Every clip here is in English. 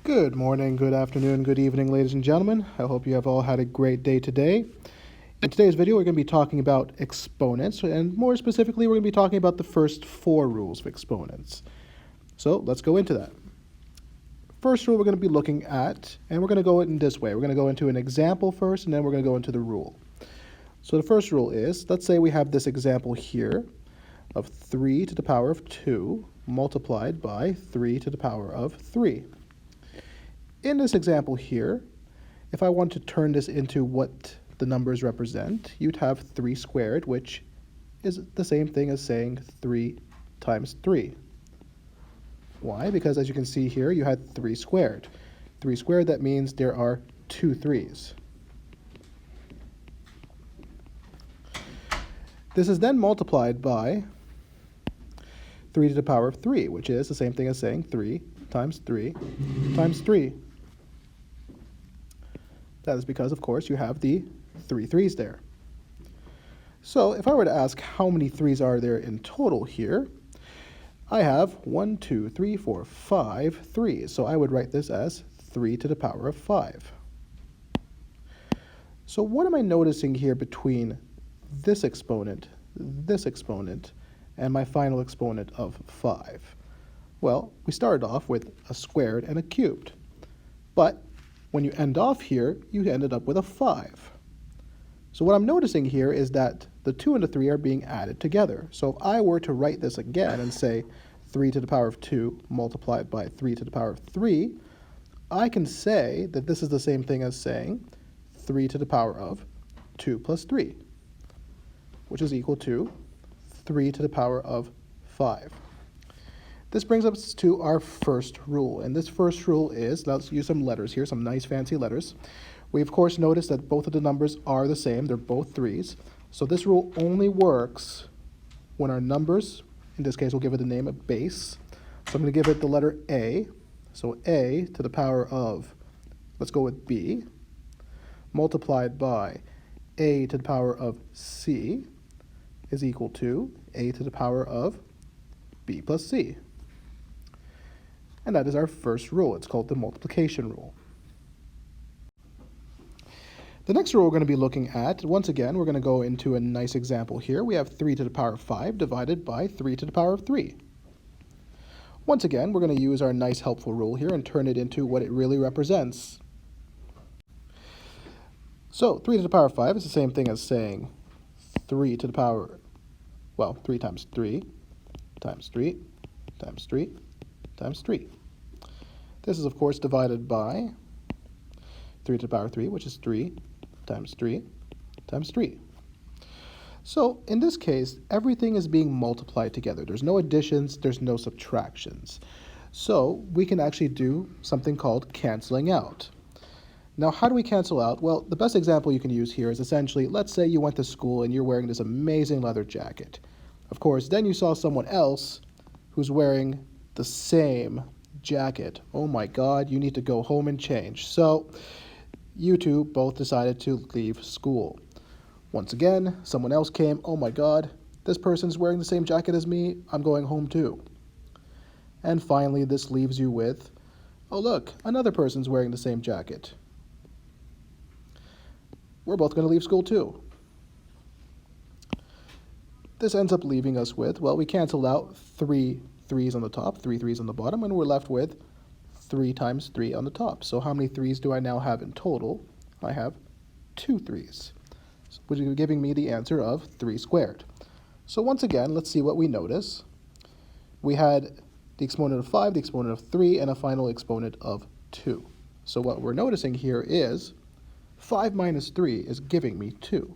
Good morning, good afternoon, good evening, ladies and gentlemen. I hope you have all had a great day today. In today's video, we're going to be talking about exponents, and more specifically, we're going to be talking about the first four rules of exponents. So let's go into that. First rule we're going to be looking at, and we're going to go in this way. We're going to go into an example first, and then we're going to go into the rule. So the first rule is, let's say we have this example here of 3 to the power of 2 multiplied by 3 to the power of 3. In this example here, if I want to turn this into what the numbers represent, you'd have 3 squared, which is the same thing as saying 3 times 3. Why? Because as you can see here, you had 3 squared. 3 squared, that means there are 2 3's. This is then multiplied by 3 to the power of 3, which is the same thing as saying 3 times 3 times 3. That is because, of course, you have the 3 3's there. So if I were to ask how many 3's are there in total here, I have 1, 2, 3, 4, 5 3's. So I would write this as 3 to the power of 5. So what am I noticing here between this exponent, and my final exponent of 5? Well, we started off with a squared and a cubed. But when you end off here, you ended up with a 5. So what I'm noticing here is that the 2 and the 3 are being added together. So if I were to write this again and say 3 to the power of 2 multiplied by 3 to the power of 3, I can say that this is the same thing as saying 3 to the power of 2 plus 3, which is equal to 3 to the power of 5. This brings us to our first rule, and this first rule is, let's use some letters here, some nice fancy letters. We of course notice that both of the numbers are the same, they're both 3's. So this rule only works when our numbers, in this case we'll give it the name of base. So I'm going to give it the letter A, so A to the power of, let's go with B, multiplied by A to the power of C is equal to A to the power of B plus C. And that is our first rule. It's called the multiplication rule. The next rule we're going to be looking at, once again, we're going to go into a nice example here. We have 3 to the power of 5 divided by 3 to the power of 3. Once again, we're going to use our nice helpful rule here and turn it into what it really represents. So 3 to the power of 5 is the same thing as saying 3 to the power, 3 times 3 times 3 times 3 times 3. This is, of course, divided by 3 to the power of 3, which is 3 times 3 times 3. So in this case, everything is being multiplied together. There's no additions, there's no subtractions. So we can actually do something called canceling out. Now, how do we cancel out? Well, the best example you can use here is essentially, let's say you went to school and you're wearing this amazing leather jacket. Of course, then you saw someone else who's wearing the same jacket. Oh my God, you need to go home and change. So you two both decided to leave school. Once again, someone else came. Oh my God, this person's wearing the same jacket as me. I'm going home too. And finally, this leaves you with, oh look, another person's wearing the same jacket. We're both going to leave school too. This ends up leaving us with, well, we canceled out 3 3's on the top, 3 3's on the bottom, and we're left with 3 times 3 on the top. So how many 3's do I now have in total? I have 2 3's, which is giving me the answer of 3 squared. So once again, let's see what we notice. We had the exponent of 5, the exponent of 3, and a final exponent of 2. So what we're noticing here is 5 minus 3 is giving me 2.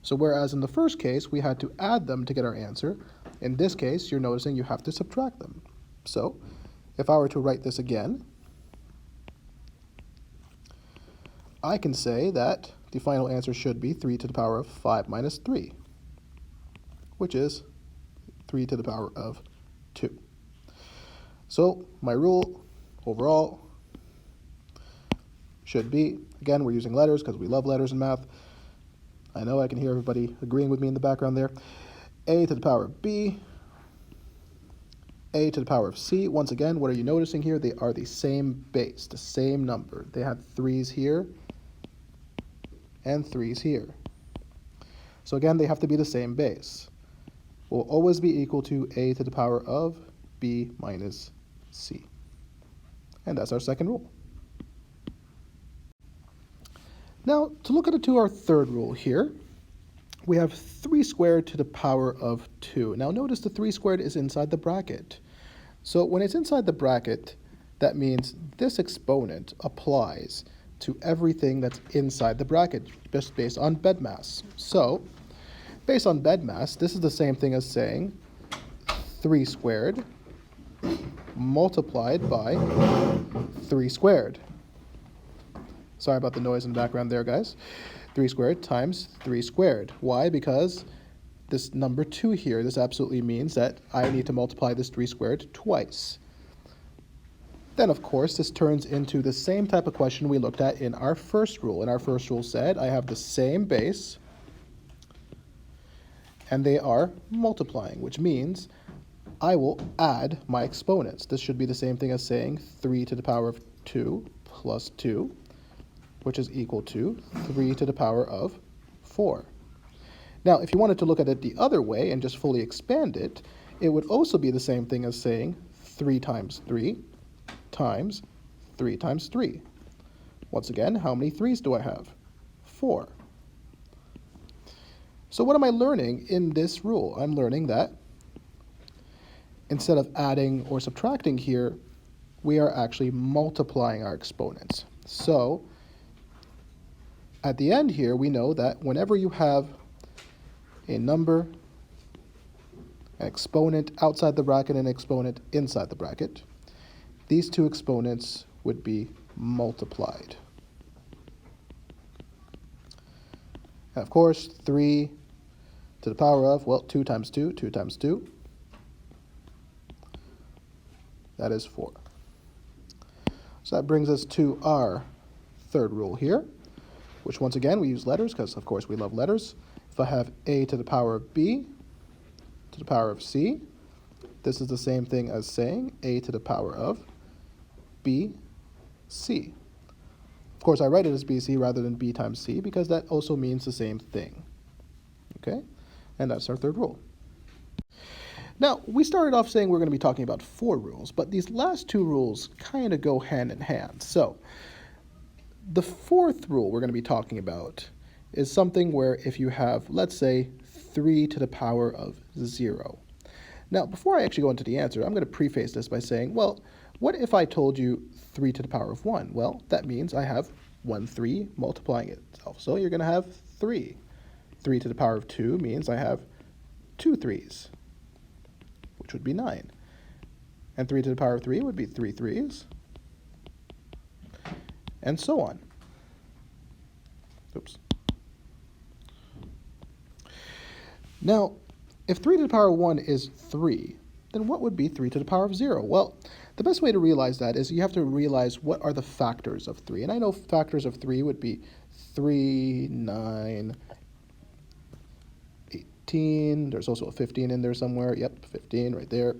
So whereas in the first case, we had to add them to get our answer, in this case, you're noticing you have to subtract them. So if I were to write this again, I can say that the final answer should be 3 to the power of 5 minus 3, which is 3 to the power of 2. So my rule overall should be, again, we're using letters because we love letters in math. I know I can hear everybody agreeing with me in the background there. A to the power of B a to the power of c. Once again, what are you noticing here? They are the same base, the same number. They have 3's here and 3's here. So again, they have to be the same base. Will always be equal to a to the power of b minus c. And that's our second rule. Now, to look into our third rule here, we have 3 squared to the power of 2. Now notice the 3 squared is inside the bracket. So when it's inside the bracket, that means this exponent applies to everything that's inside the bracket, just based on bed mass. So, based on bed mass, this is the same thing as saying 3 squared multiplied by 3 squared. Sorry about the noise in the background there, guys. 3 squared times 3 squared. Why? Because this number 2 here, this absolutely means that I need to multiply this 3 squared twice. Then, of course, this turns into the same type of question we looked at in our first rule. And our first rule said I have the same base, and they are multiplying, which means I will add my exponents. This should be the same thing as saying 3 to the power of 2 plus 2, which is equal to 3 to the power of 4. Now, if you wanted to look at it the other way and just fully expand it, it would also be the same thing as saying 3 times 3 times 3 times 3. Once again, how many 3's do I have? 4. So what am I learning in this rule? I'm learning that instead of adding or subtracting here, we are actually multiplying our exponents. So at the end here, we know that whenever you have a number, an exponent outside the bracket, and an exponent inside the bracket, these two exponents would be multiplied. And of course, 3 to the power of, well, 2 times 2, 2 times 2. That is 4. So that brings us to our third rule here, which once again, we use letters because, of course, we love letters. If I have a to the power of b to the power of c, this is the same thing as saying a to the power of b, c. Of course, I write it as bc rather than b times c because that also means the same thing. Okay? And that's our third rule. Now, we started off saying we're going to be talking about 4 rules, but these last 2 rules kind of go hand in hand. So, the fourth rule we're going to be talking about is something where if you have, let's say, 3 to the power of 0. Now, before I actually go into the answer, I'm going to preface this by saying, well, what if I told you 3 to the power of 1? Well, that means I have 1 3 multiplying itself. So you're going to have 3. 3 to the power of 2 means I have 2 3's, which would be 9. And 3 to the power of 3 would be 3 3's, and so on. Oops. Now, if 3 to the power of 1 is 3, then what would be 3 to the power of 0? Well, the best way to realize that is you have to realize what are the factors of 3. And I know factors of 3 would be 3, 9, 18. There's also a 15 in there somewhere. Yep, 15 right there.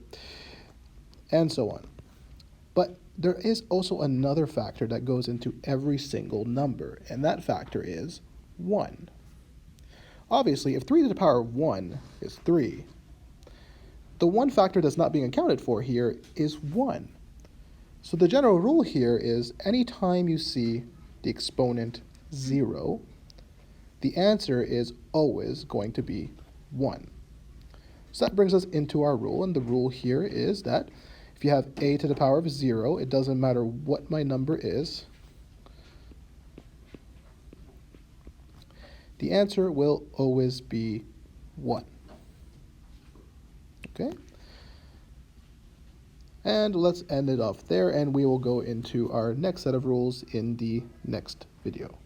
And so on. But there is also another factor that goes into every single number, and that factor is 1. Obviously, if 3 to the power of 1 is 3, the one factor that's not being accounted for here is 1. So the general rule here is anytime you see the exponent 0, the answer is always going to be 1. So that brings us into our rule, and the rule here is that if you have a to the power of 0, it doesn't matter what my number is, the answer will always be 1. Okay? And let's end it off there, and we will go into our next set of rules in the next video.